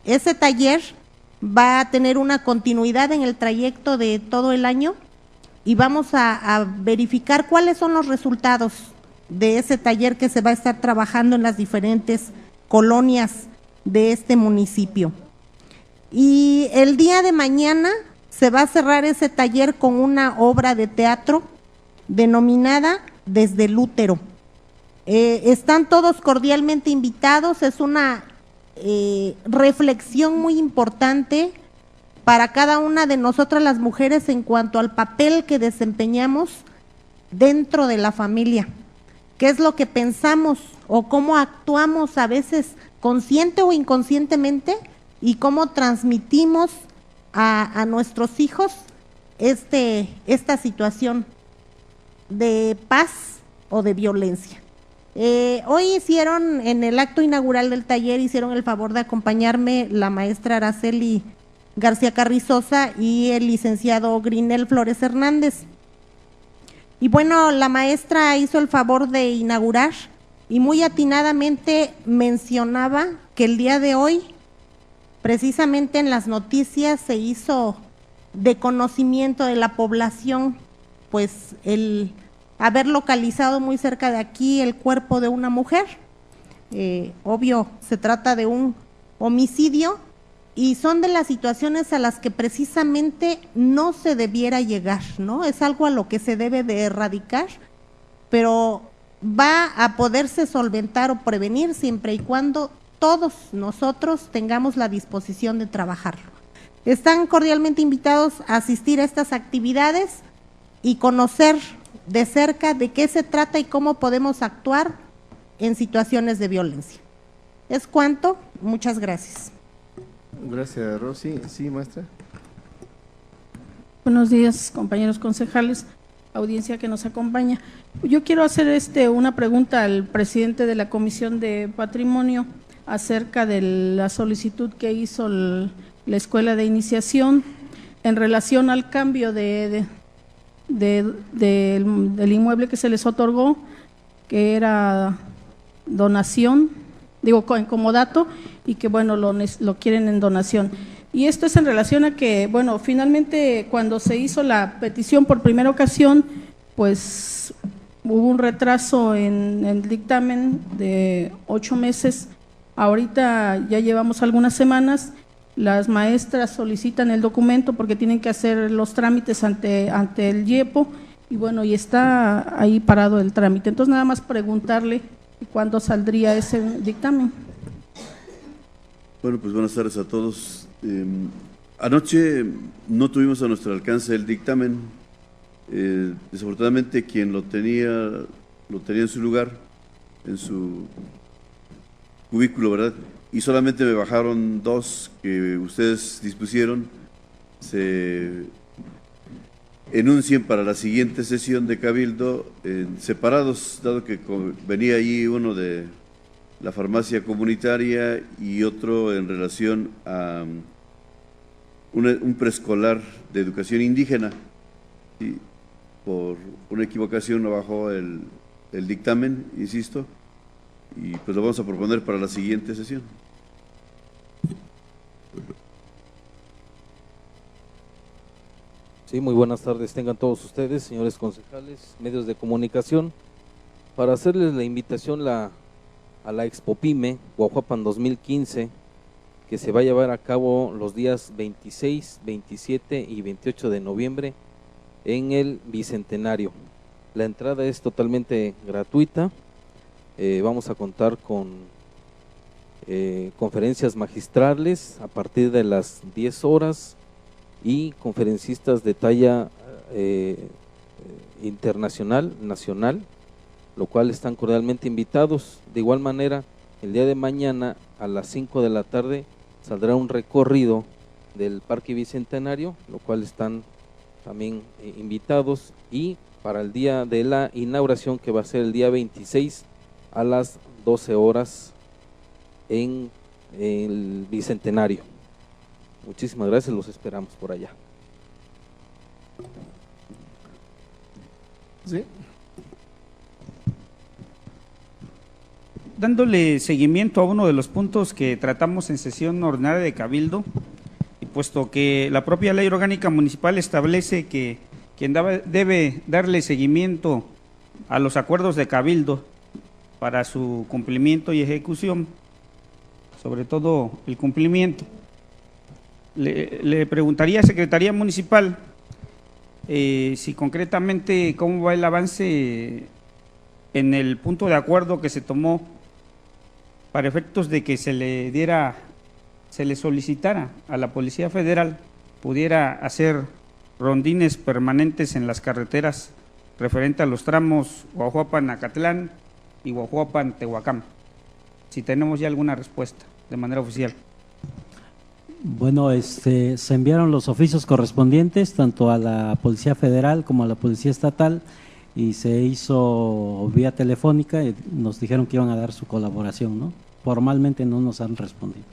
ese taller va a tener una continuidad en el trayecto de todo el año y vamos a verificar cuáles son los resultados de ese taller que se va a estar trabajando en las diferentes colonias de este municipio. Y el día de mañana se va a cerrar ese taller con una obra de teatro denominada Desde el Útero. Están todos cordialmente invitados. Es una reflexión muy importante para cada una de nosotras las mujeres en cuanto al papel que desempeñamos dentro de la familia. ¿Qué es lo que pensamos o cómo actuamos a veces consciente o inconscientemente y cómo transmitimos a nuestros hijos esta situación de paz o de violencia? Hoy hicieron, en el acto inaugural del taller, hicieron el favor de acompañarme la maestra Araceli García Carrizosa y el licenciado Grinel Flores Hernández. Y bueno, la maestra hizo el favor de inaugurar y muy atinadamente mencionaba que el día de hoy, precisamente en las noticias, se hizo de conocimiento de la población, pues el haber localizado muy cerca de aquí el cuerpo de una mujer. Obvio, se trata de un homicidio y son de las situaciones a las que precisamente no se debiera llegar, ¿no? Es algo a lo que se debe de erradicar, pero va a poderse solventar o prevenir siempre y cuando todos nosotros tengamos la disposición de trabajarlo. Están cordialmente invitados a asistir a estas actividades y conocer de cerca de qué se trata y cómo podemos actuar en situaciones de violencia. Es cuanto, muchas gracias. Gracias, Rosy. Sí, maestra. Buenos días, compañeros concejales, audiencia que nos acompaña. Yo quiero hacer una pregunta al presidente de la Comisión de Patrimonio acerca de la solicitud que hizo la Escuela de Iniciación en relación al cambio del inmueble que se les otorgó, que era donación, en comodato, y que bueno, lo quieren en donación. Y esto es en relación a que, bueno, finalmente cuando se hizo la petición por primera ocasión, pues hubo un retraso en el dictamen de 8 meses. Ahorita ya llevamos algunas semanas. Las maestras solicitan el documento porque tienen que hacer los trámites ante el IEPO y bueno, y está ahí parado el trámite. Entonces nada más preguntarle cuándo saldría ese dictamen. Bueno, pues buenas tardes a todos. Anoche no tuvimos a nuestro alcance el dictamen. Desafortunadamente quien lo tenía en su lugar, en su cubículo, ¿verdad? Y solamente me bajaron 2 que ustedes dispusieron, se enuncien para la siguiente sesión de Cabildo separados, dado que venía allí uno de la farmacia comunitaria y otro en relación a un preescolar de educación indígena. Y por una equivocación no bajó el dictamen, insisto, y pues lo vamos a proponer para la siguiente sesión. Sí, muy buenas tardes tengan todos ustedes, señores concejales, medios de comunicación, para hacerles la invitación a la Expo Pyme Guajuapan 2015, que se va a llevar a cabo los días 26, 27 y 28 de noviembre en el Bicentenario. La entrada es totalmente gratuita. Vamos a contar con conferencias magistrales a partir de las 10 horas y conferencistas de talla internacional, nacional, lo cual están cordialmente invitados. De igual manera, el día de mañana a las 5 de la tarde saldrá un recorrido del Parque Bicentenario, lo cual están también invitados, y para el día de la inauguración, que va a ser el día 26 a las 12 horas en el Bicentenario. Muchísimas gracias, los esperamos por allá. Sí. Dándole seguimiento a uno de los puntos que tratamos en sesión ordinaria de Cabildo, y puesto que la propia Ley Orgánica Municipal establece que quien debe darle seguimiento a los acuerdos de Cabildo para su cumplimiento y ejecución, sobre todo el cumplimiento, le preguntaría a Secretaría Municipal si concretamente cómo va el avance en el punto de acuerdo que se tomó para efectos de que se le solicitara a la Policía Federal pudiera hacer rondines permanentes en las carreteras referente a los tramos Guajuapan-Acatlán y Guajuapan-Tehuacán. Si tenemos ya alguna respuesta de manera oficial. Bueno, se enviaron los oficios correspondientes tanto a la Policía Federal como a la Policía Estatal, y se hizo vía telefónica y nos dijeron que iban a dar su colaboración, ¿no? Formalmente no nos han respondido.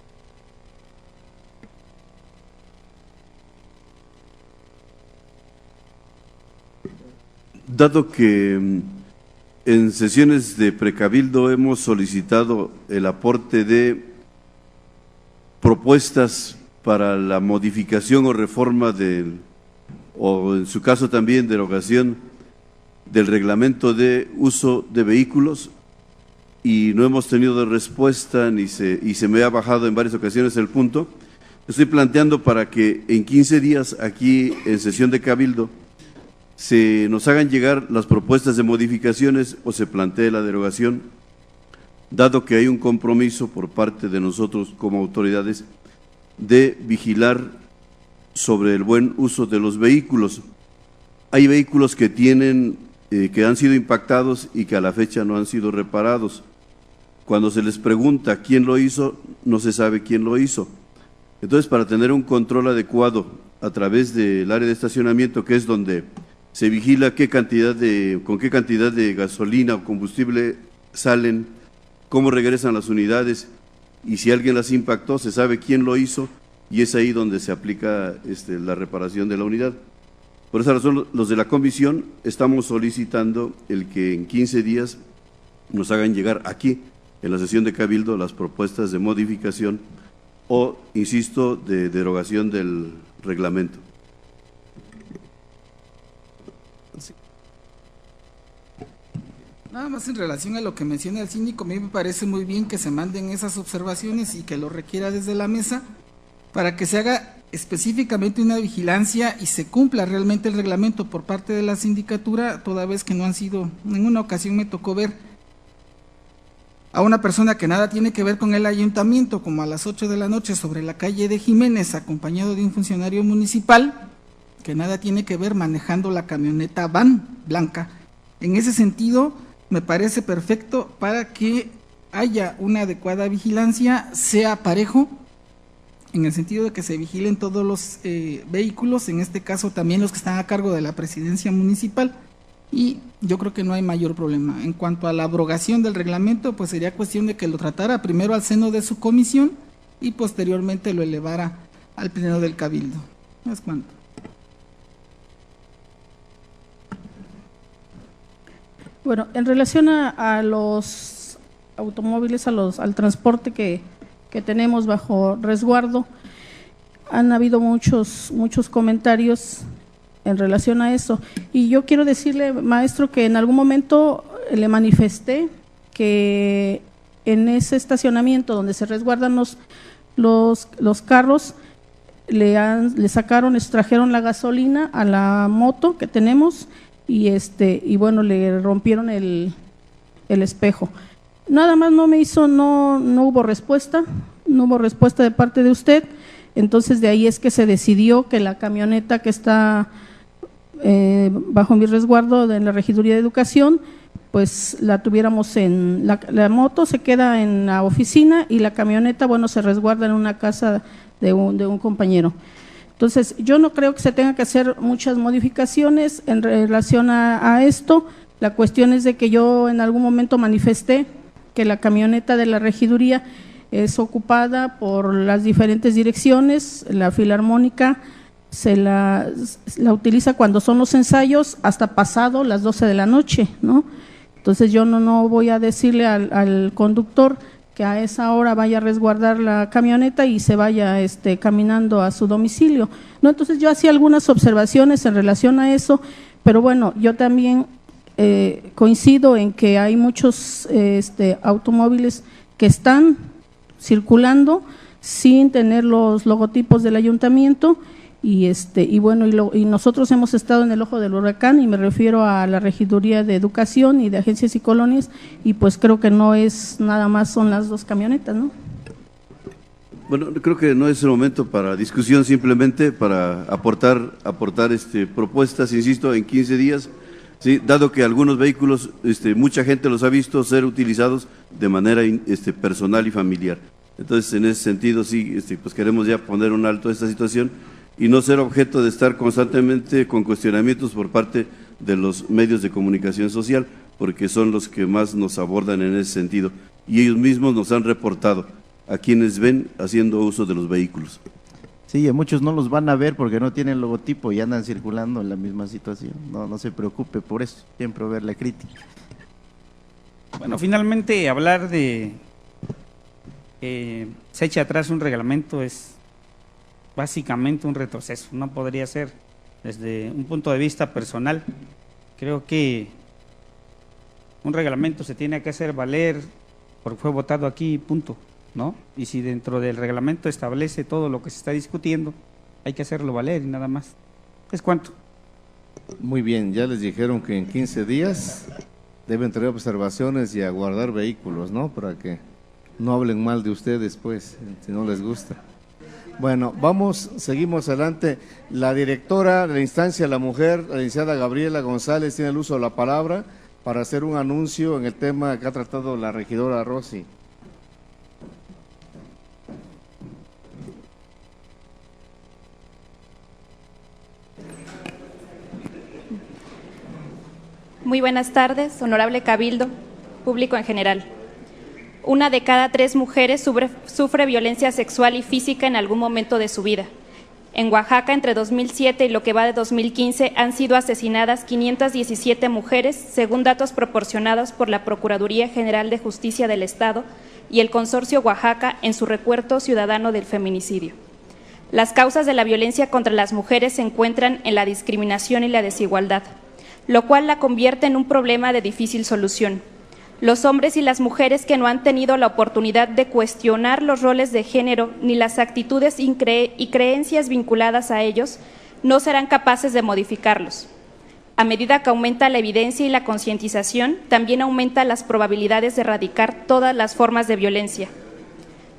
Dado que en sesiones de precabildo hemos solicitado el aporte de propuestas para la modificación o reforma o en su caso también derogación del reglamento de uso de vehículos, y no hemos tenido respuesta y se me ha bajado en varias ocasiones el punto, estoy planteando para que en 15 días aquí en sesión de Cabildo se nos hagan llegar las propuestas de modificaciones o se plantee la derogación, dado que hay un compromiso por parte de nosotros como autoridades de vigilar sobre el buen uso de los vehículos. Hay vehículos que que han sido impactados y que a la fecha no han sido reparados. Cuando se les pregunta quién lo hizo, no se sabe quién lo hizo. Entonces, para tener un control adecuado a través del área de estacionamiento, que es donde se vigila con qué cantidad de gasolina o combustible salen, cómo regresan las unidades, y si alguien las impactó, se sabe quién lo hizo, y es ahí donde se aplica la reparación de la unidad. Por esa razón, los de la comisión estamos solicitando el que en 15 días nos hagan llegar aquí, en la sesión de Cabildo, las propuestas de modificación o, insisto, de derogación del reglamento. Nada más en relación a lo que menciona el síndico, a mí me parece muy bien que se manden esas observaciones y que lo requiera desde la mesa para que se haga específicamente una vigilancia y se cumpla realmente el reglamento por parte de la sindicatura, toda vez que no han sido, en una ocasión me tocó ver a una persona que nada tiene que ver con el ayuntamiento, como a las 8 de la noche sobre la calle de Jiménez, acompañado de un funcionario municipal, que nada tiene que ver, manejando la camioneta van blanca. En ese sentido, me parece perfecto para que haya una adecuada vigilancia, sea parejo, en el sentido de que se vigilen todos los vehículos, en este caso también los que están a cargo de la presidencia municipal, y yo creo que no hay mayor problema. En cuanto a la abrogación del reglamento, pues sería cuestión de que lo tratara primero al seno de su comisión y posteriormente lo elevara al pleno del Cabildo. ¿Es cuánto? Bueno, en relación a los automóviles, al transporte que tenemos bajo resguardo, han habido muchos comentarios en relación a eso, y yo quiero decirle, maestro, que en algún momento le manifesté que en ese estacionamiento donde se resguardan los carros, le sacaron, extrajeron la gasolina a la moto que tenemos, y bueno, le rompieron el espejo. Nada más no hubo respuesta de parte de usted. Entonces de ahí es que se decidió que la camioneta que está bajo mi resguardo de la Regiduría de Educación, pues la tuviéramos en, la moto se queda en la oficina y la camioneta, bueno, se resguarda en una casa de un compañero. Entonces, yo no creo que se tenga que hacer muchas modificaciones en relación a esto. La cuestión es de que yo en algún momento manifesté que la camioneta de la regiduría es ocupada por las diferentes direcciones. La filarmónica se la utiliza cuando son los ensayos hasta pasado las 12 de la noche, ¿no? Entonces yo no voy a decirle al conductor que a esa hora vaya a resguardar la camioneta y se vaya caminando a su domicilio, ¿no? Entonces yo hacía algunas observaciones en relación a eso, pero bueno, yo también coincido en que hay muchos automóviles que están circulando sin tener los logotipos del ayuntamiento y bueno, y nosotros hemos estado en el ojo del huracán, y me refiero a la Regiduría de Educación y de Agencias y Colonias, y pues creo que no es nada más, son las dos camionetas, ¿no? Bueno, creo que no es el momento para discusión, simplemente para aportar propuestas, insisto, en 15 días, ¿sí? Dado que algunos vehículos, mucha gente los ha visto ser utilizados de manera personal y familiar. Entonces, en ese sentido, sí, pues queremos ya poner un alto a esta situación y no ser objeto de estar constantemente con cuestionamientos por parte de los medios de comunicación social, porque son los que más nos abordan en ese sentido, y ellos mismos nos han reportado a quienes ven haciendo uso de los vehículos. Sí, a muchos no los van a ver porque no tienen logotipo y andan circulando en la misma situación. No se preocupe por eso, siempre ver la crítica. Bueno, finalmente hablar de se eche atrás un reglamento es básicamente un retroceso, no podría ser desde un punto de vista personal. Creo que un reglamento se tiene que hacer valer porque fue votado aquí, punto, ¿no? Y si dentro del reglamento establece todo lo que se está discutiendo, hay que hacerlo valer y nada más. ¿Es cuánto? Muy bien, ya les dijeron que en 15 días deben traer observaciones y aguardar vehículos, ¿no? Para que no hablen mal de ustedes, pues, si no les gusta. Bueno, seguimos adelante. La directora de la instancia La Mujer, la licenciada Gabriela González, tiene el uso de la palabra para hacer un anuncio en el tema que ha tratado la regidora Rosy. Muy buenas tardes, honorable Cabildo, público en general. 1 de cada 3 mujeres sufre violencia sexual y física en algún momento de su vida. En Oaxaca, entre 2007 y lo que va de 2015, han sido asesinadas 517 mujeres, según datos proporcionados por la Procuraduría General de Justicia del Estado y el Consorcio Oaxaca en su recuento ciudadano del feminicidio. Las causas de la violencia contra las mujeres se encuentran en la discriminación y la desigualdad, lo cual la convierte en un problema de difícil solución. Los hombres y las mujeres que no han tenido la oportunidad de cuestionar los roles de género ni las actitudes y creencias vinculadas a ellos no serán capaces de modificarlos. A medida que aumenta la evidencia y la concientización, también aumenta las probabilidades de erradicar todas las formas de violencia.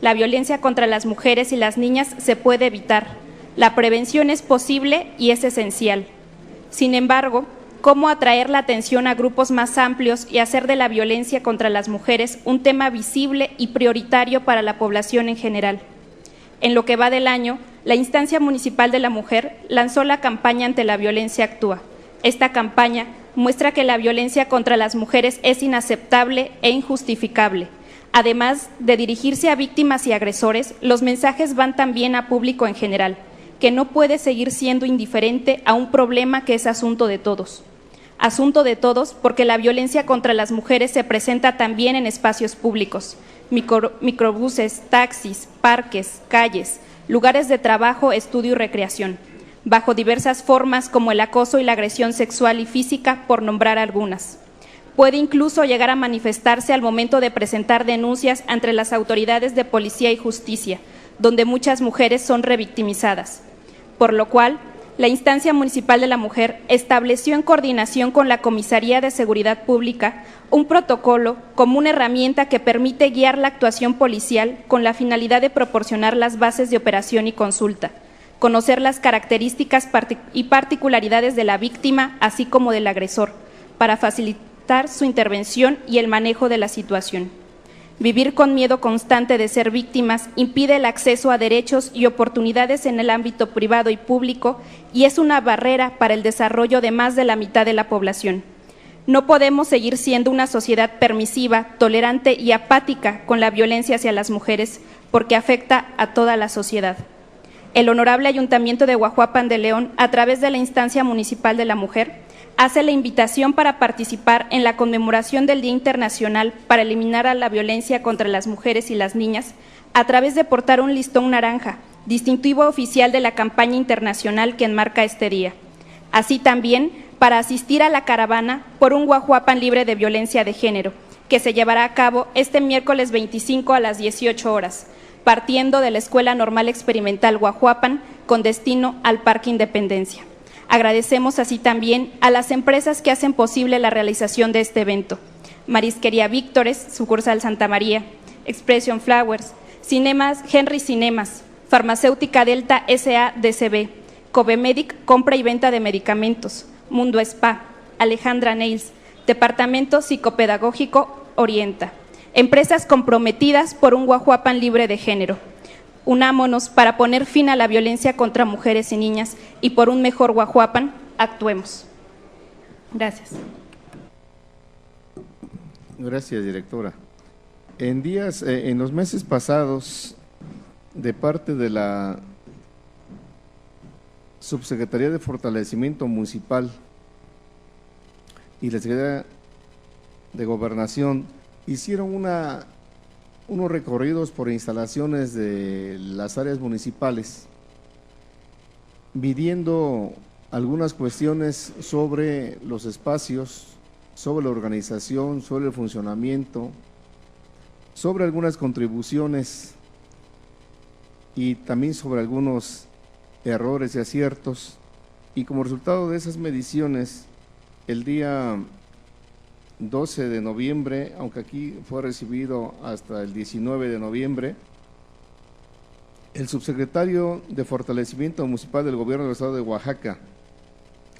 La violencia contra las mujeres y las niñas se puede evitar. La prevención es posible y es esencial. Sin embargo, ¿cómo atraer la atención a grupos más amplios y hacer de la violencia contra las mujeres un tema visible y prioritario para la población en general? En lo que va del año, la Instancia Municipal de la Mujer lanzó la campaña Ante la Violencia Actúa. Esta campaña muestra que la violencia contra las mujeres es inaceptable e injustificable. Además de dirigirse a víctimas y agresores, los mensajes van también a público en general, que no puede seguir siendo indiferente a un problema que es asunto de todos. Asunto de todos porque la violencia contra las mujeres se presenta también en espacios públicos, microbuses, taxis, parques, calles, lugares de trabajo, estudio y recreación, bajo diversas formas como el acoso y la agresión sexual y física, por nombrar algunas. Puede incluso llegar a manifestarse al momento de presentar denuncias ante las autoridades de policía y justicia, donde muchas mujeres son revictimizadas, por lo cual la Instancia Municipal de la Mujer estableció en coordinación con la Comisaría de Seguridad Pública un protocolo como una herramienta que permite guiar la actuación policial con la finalidad de proporcionar las bases de operación y consulta, conocer las características y particularidades de la víctima, así como del agresor, para facilitar su intervención y el manejo de la situación. Vivir con miedo constante de ser víctimas impide el acceso a derechos y oportunidades en el ámbito privado y público y es una barrera para el desarrollo de más de la mitad de la población. No podemos seguir siendo una sociedad permisiva, tolerante y apática con la violencia hacia las mujeres, porque afecta a toda la sociedad. El Honorable Ayuntamiento de Guajuapan de León, a través de la Instancia Municipal de la Mujer, hace la invitación para participar en la conmemoración del Día Internacional para eliminar a la violencia contra las mujeres y las niñas a través de portar un listón naranja, distintivo oficial de la campaña internacional que enmarca este día. Así también para asistir a la caravana por un Guajuapan libre de violencia de género, que se llevará a cabo este miércoles 25 a las 18 horas, partiendo de la Escuela Normal Experimental Guajuapan con destino al Parque Independencia. Agradecemos así también a las empresas que hacen posible la realización de este evento: Marisquería Víctores, sucursal Santa María, Expression Flowers, Cinemas Henry Cinemas, Farmacéutica Delta S.A.D.C.B., Covemedic, compra y venta de medicamentos, Mundo Spa, Alejandra Nails, Departamento Psicopedagógico Orienta. Empresas comprometidas por un Guajuapan libre de género. Unámonos para poner fin a la violencia contra mujeres y niñas y por un mejor Guajuapan, actuemos. Gracias. Gracias, directora. En los meses pasados, de parte de la Subsecretaría de Fortalecimiento Municipal y la Secretaría de Gobernación, hicieron unos recorridos por instalaciones de las áreas municipales, midiendo algunas cuestiones sobre los espacios, sobre la organización, sobre el funcionamiento, sobre algunas contribuciones y también sobre algunos errores y aciertos. Y como resultado de esas mediciones, el día 12 de noviembre, aunque aquí fue recibido hasta el 19 de noviembre, el subsecretario de Fortalecimiento Municipal del Gobierno del Estado de Oaxaca,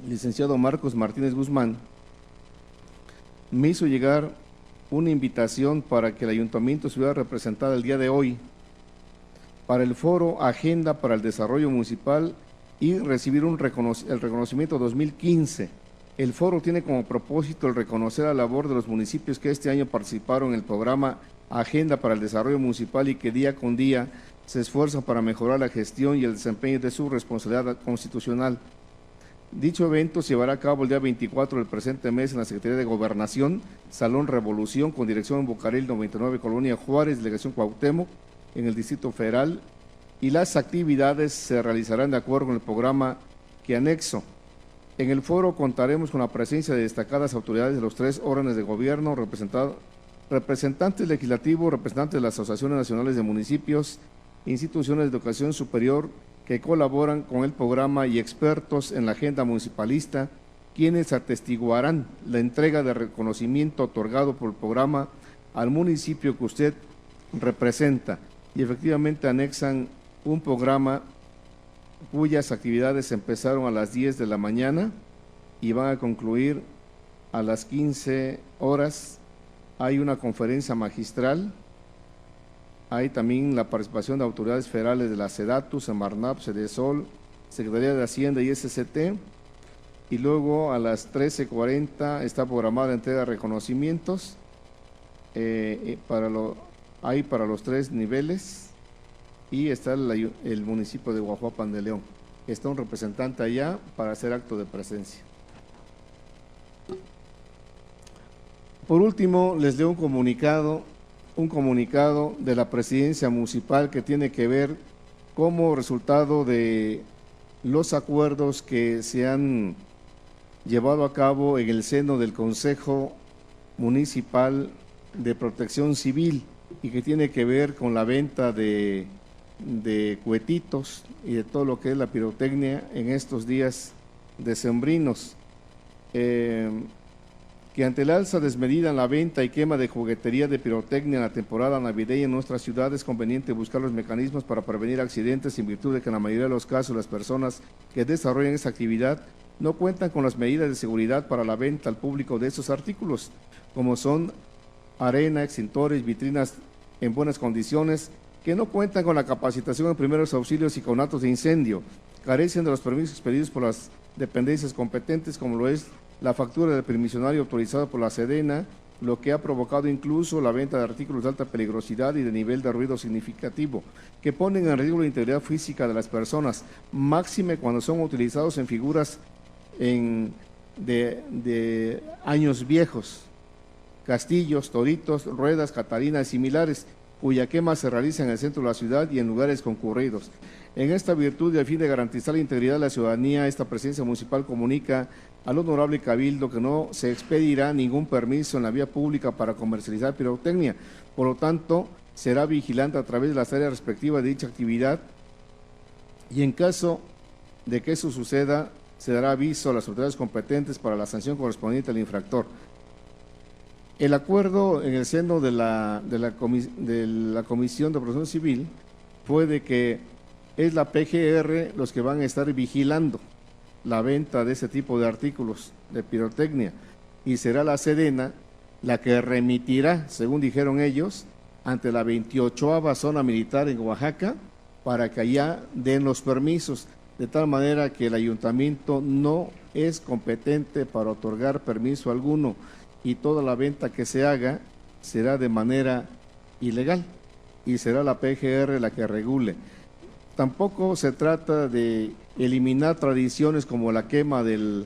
licenciado Marcos Martínez Guzmán, me hizo llegar una invitación para que el ayuntamiento estuviera representado el día de hoy para el foro Agenda para el Desarrollo Municipal y recibir el reconocimiento 2015. El foro tiene como propósito el reconocer la labor de los municipios que este año participaron en el programa Agenda para el Desarrollo Municipal y que día con día se esfuerzan para mejorar la gestión y el desempeño de su responsabilidad constitucional. Dicho evento se llevará a cabo el día 24 del presente mes en la Secretaría de Gobernación, Salón Revolución, con dirección en Bocaril 99, Colonia Juárez, Delegación Cuauhtémoc, en el Distrito Federal, y las actividades se realizarán de acuerdo con el programa que anexo. En el foro contaremos con la presencia de destacadas autoridades de los 3 órdenes de gobierno, representantes legislativos, representantes de las asociaciones nacionales de municipios, instituciones de educación superior que colaboran con el programa y expertos en la agenda municipalista, quienes atestiguarán la entrega de reconocimiento otorgado por el programa al municipio que usted representa, y efectivamente anexan un programa cuyas actividades empezaron a las 10 de la mañana y van a concluir a las 15 horas. Hay una conferencia magistral, hay también la participación de autoridades federales de la SEDATU, Semarnat, Cedesol, Secretaría de Hacienda y SCT, y luego a las 13:40 está programada la entrega de reconocimientos para los 3 niveles, y está el municipio de Guajuapan de León. Está un representante allá para hacer acto de presencia. Por último, les leo un comunicado de la presidencia municipal que tiene que ver como resultado de los acuerdos que se han llevado a cabo en el seno del Consejo Municipal de Protección Civil y que tiene que ver con la venta de cuetitos y de todo lo que es la pirotecnia en estos días decembrinos. que ante la alza desmedida en la venta y quema de juguetería de pirotecnia en la temporada navideña en nuestra ciudad, es conveniente buscar los mecanismos para prevenir accidentes, en virtud de que en la mayoría de los casos las personas que desarrollan esa actividad no cuentan con las medidas de seguridad para la venta al público de estos artículos, como son arena, extintores, vitrinas en buenas condiciones, que no cuentan con la capacitación en primeros auxilios y con actos de incendio, carecen de los permisos expedidos por las dependencias competentes, como lo es la factura del permisionario autorizado por la Sedena, lo que ha provocado incluso la venta de artículos de alta peligrosidad y de nivel de ruido significativo, que ponen en riesgo la integridad física de las personas, máxime cuando son utilizados en figuras de años viejos, castillos, toritos, ruedas, catarinas y similares, cuya quema se realiza en el centro de la ciudad y en lugares concurridos. En esta virtud y a fin de garantizar la integridad de la ciudadanía, esta presidencia municipal comunica al honorable Cabildo que no se expedirá ningún permiso en la vía pública para comercializar pirotecnia, por lo tanto, será vigilante a través de las áreas respectivas de dicha actividad y en caso de que eso suceda, se dará aviso a las autoridades competentes para la sanción correspondiente al infractor. El acuerdo en el seno de la Comisión de Protección Civil fue de que es la PGR los que van a estar vigilando la venta de ese tipo de artículos de pirotecnia y será la Sedena la que remitirá, según dijeron ellos, ante la 28ª zona militar en Oaxaca para que allá den los permisos, de tal manera que el ayuntamiento no es competente para otorgar permiso alguno y toda la venta que se haga será de manera ilegal y será la PGR la que regule. Tampoco se trata de eliminar tradiciones como la quema del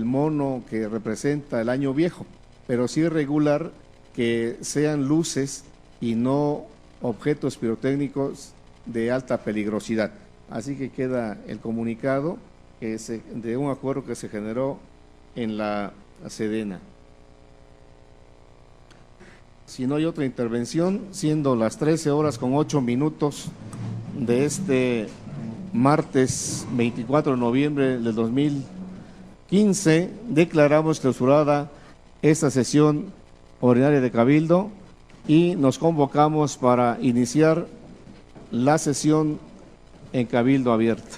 mono que representa el año viejo, pero sí regular que sean luces y no objetos pirotécnicos de alta peligrosidad. Así que queda el comunicado de un acuerdo que se generó en la Sedena. Si no hay otra intervención, siendo las 13:08 de este martes 24 de noviembre del 2015, declaramos clausurada esta sesión ordinaria de Cabildo y nos convocamos para iniciar la sesión en Cabildo abierto.